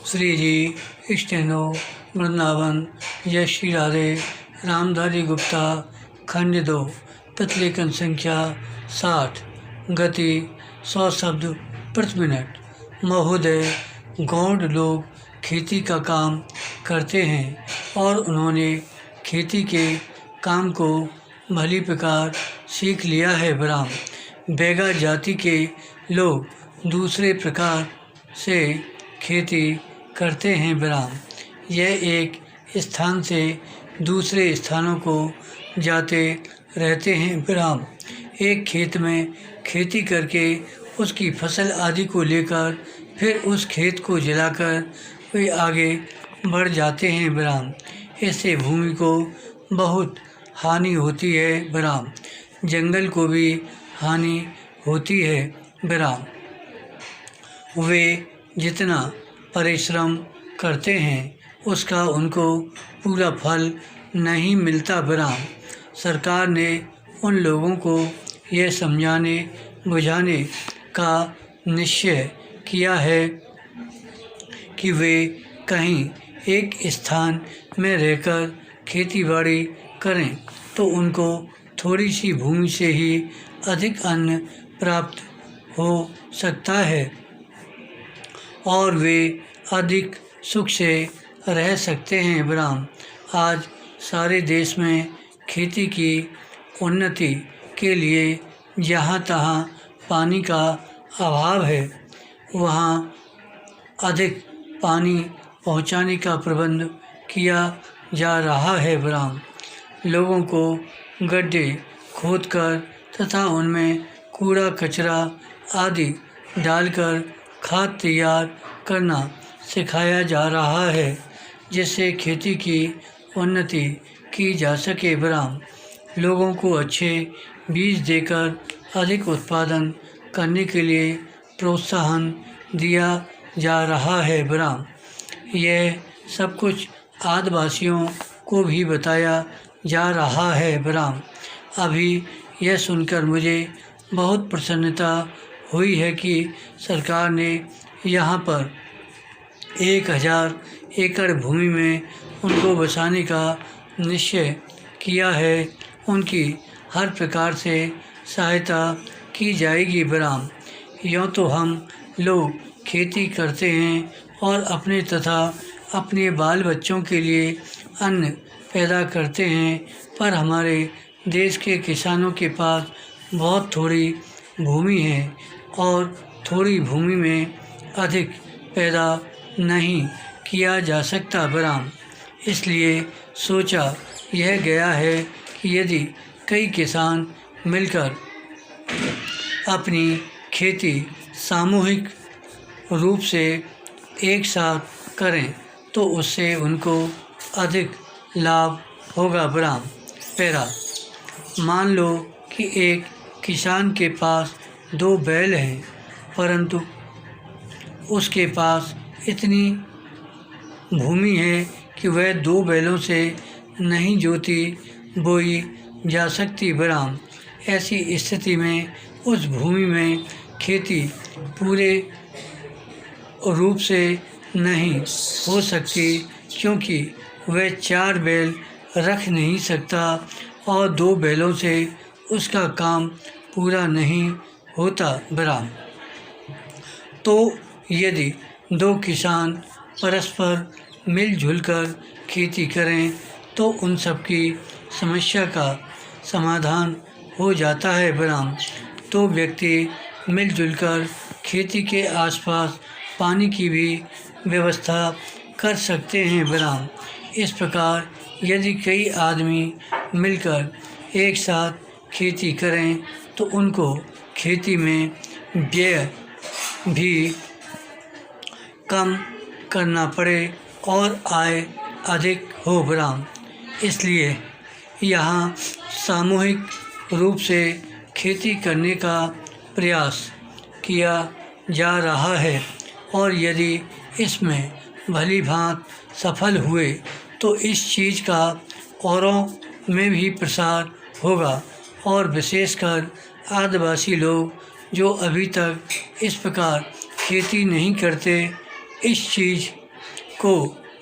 श्री जी steno Vrindavan जय श्री राधे रामधारी गुप्ता खंड 2 प्रतिलेखन संख्या 60 गति 100 शब्द प्रति मिनट। महोदय, गौड़ लोग खेती का काम करते हैं और उन्होंने खेती के काम को भली प्रकार सीख लिया है। ब्राह्मण बैगा जाति के लोग दूसरे प्रकार से खेती करते हैं। ब्राह्मण यह एक स्थान से दूसरे स्थानों को जाते रहते हैं। ब्राह्मण एक खेत में खेती करके उसकी फसल आदि को लेकर फिर उस खेत को जलाकर वे आगे बढ़ जाते हैं। ब्राह्मण इससे भूमि को बहुत हानि होती है। ब्राह्मण जंगल को भी हानि होती है। ब्राह्मण वे जितना परिश्रम करते हैं उसका उनको पूरा फल नहीं मिलता। ब्राह्मण सरकार ने उन लोगों को यह समझाने बुझाने का निश्चय किया है कि वे कहीं एक स्थान में रहकर खेतीबाड़ी करें तो उनको थोड़ी सी भूमि से ही अधिक अन्न प्राप्त हो सकता है और वे अधिक सुख से रह सकते हैं। ब्राह्मण आज सारे देश में खेती की उन्नति के लिए जहाँ तहाँ पानी का अभाव है वहाँ अधिक पानी पहुँचाने का प्रबंध किया जा रहा है। ब्राह्मण लोगों को गड्ढे खोदकर तथा उनमें कूड़ा कचरा आदि डालकर खाद तैयार करना सिखाया जा रहा है जिससे खेती की उन्नति की जा सके। ब्राह्मण लोगों को अच्छे बीज देकर अधिक उत्पादन करने के लिए प्रोत्साहन दिया जा रहा है। ब्राह्मण यह सब कुछ आदिवासियों को भी बताया जा रहा है। ब्राह्मण अभी यह सुनकर मुझे बहुत प्रसन्नता हुई है कि सरकार ने यहाँ पर 1000 एकड़ भूमि में उनको बसाने का निश्चय किया है। उनकी हर प्रकार से सहायता की जाएगी। ब्राह्मण यूँ तो हम लोग खेती करते हैं और अपने तथा अपने बाल बच्चों के लिए अन्न पैदा करते हैं, पर हमारे देश के किसानों के पास बहुत थोड़ी भूमि है और थोड़ी भूमि में अधिक पैदा नहीं किया जा सकता। ब्राह्मण इसलिए सोचा यह गया है कि यदि कई किसान मिलकर अपनी खेती सामूहिक रूप से एक साथ करें तो उससे उनको अधिक लाभ होगा। ब्राह्मण पैरा मान लो कि एक किसान के पास 2 बैल हैं परंतु उसके पास इतनी भूमि है कि वह 2 बैलों से नहीं जोती बोई जा सकती। ब्राह्मण ऐसी स्थिति में उस भूमि में खेती पूरे रूप से नहीं हो सकती क्योंकि वह 4 बैल रख नहीं सकता और 2 बैलों से उसका काम पूरा नहीं होता। ब्राह्मण तो यदि 2 किसान परस्पर मिलजुल कर खेती करें तो उन सब की समस्या का समाधान हो जाता है। ब्राह्मण तो व्यक्ति मिलजुल कर खेती के आसपास पानी की भी व्यवस्था कर सकते हैं। ब्राह्मण इस प्रकार यदि कई आदमी मिलकर एक साथ खेती करें तो उनको खेती में व्यय भी कम करना पड़े और आय अधिक हो। ब्राह्मण इसलिए यहाँ सामूहिक रूप से खेती करने का प्रयास किया जा रहा है और यदि इसमें भली भांत सफल हुए तो इस चीज़ का औरों में भी प्रसार होगा और विशेषकर आदिवासी लोग जो अभी तक इस प्रकार खेती नहीं करते इस चीज़ को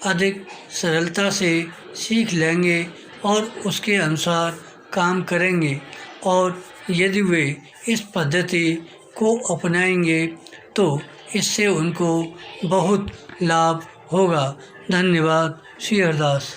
अधिक सरलता से सीख लेंगे और उसके अनुसार काम करेंगे, और यदि वे इस पद्धति को अपनाएंगे तो इससे उनको बहुत लाभ होगा। धन्यवाद। श्री हरदास।